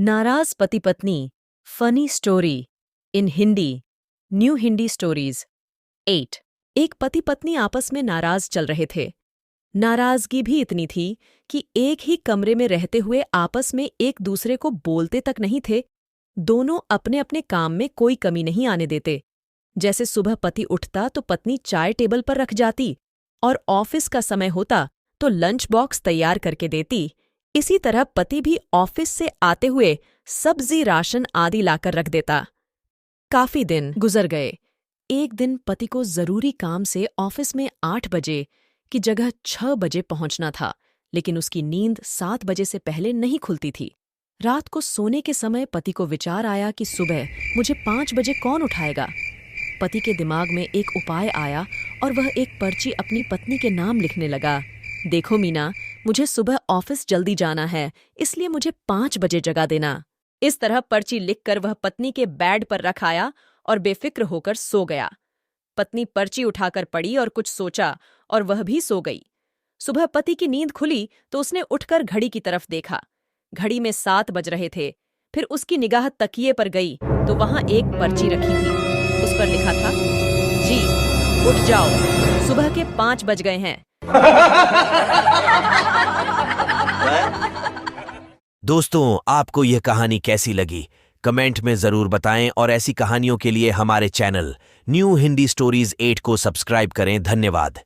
नाराज पति पत्नी funny story in Hindi new Hindi stories 8। एक पति पत्नी आपस में नाराज चल रहे थे। नाराजगी भी इतनी थी कि एक ही कमरे में रहते हुए आपस में एक दूसरे को बोलते तक नहीं थे। दोनों अपने अपने काम में कोई कमी नहीं आने देते। जैसे सुबह पति उठता तो पत्नी चाय टेबल पर रख जाती और ऑफिस का समय होता तो लंच बॉक्स तैयार करके देती। इसी तरह पति भी ऑफिस से आते हुए सब्जी राशन आदि लाकर रख देता। काफी दिन गुजर गए। एक दिन पति को जरूरी काम से ऑफिस में 8 बजे की जगह 6 बजे पहुंचना था, लेकिन उसकी नींद 7 बजे से पहले नहीं खुलती थी। रात को सोने के समय पति को विचार आया कि सुबह मुझे 5 बजे कौन उठाएगा। पति के दिमाग में एक उपाय आया और वह एक पर्ची अपनी पत्नी के नाम लिखने लगा। देखो मीना, मुझे सुबह ऑफिस जल्दी जाना है, इसलिए मुझे 5 बजे जगा देना। इस तरह पर्ची लिखकर वह पत्नी के बेड पर रख आया और बेफिक्र होकर सो गया। पत्नी पर्ची उठाकर पड़ी और कुछ सोचा और वह भी सो गई। सुबह पति की नींद खुली तो उसने उठकर घड़ी की तरफ देखा। घड़ी में 7 बज रहे थे। फिर उसकी निगाह तकिए पर गई तो वहां एक पर्ची रखी थी। उस पर लिखा था, जी उठ जाओ, सुबह के 5 बज गए हैं। दोस्तों, आपको यह कहानी कैसी लगी कमेंट में जरूर बताएं और ऐसी कहानियों के लिए हमारे चैनल न्यू हिंदी स्टोरीज 8 को सब्सक्राइब करें। धन्यवाद।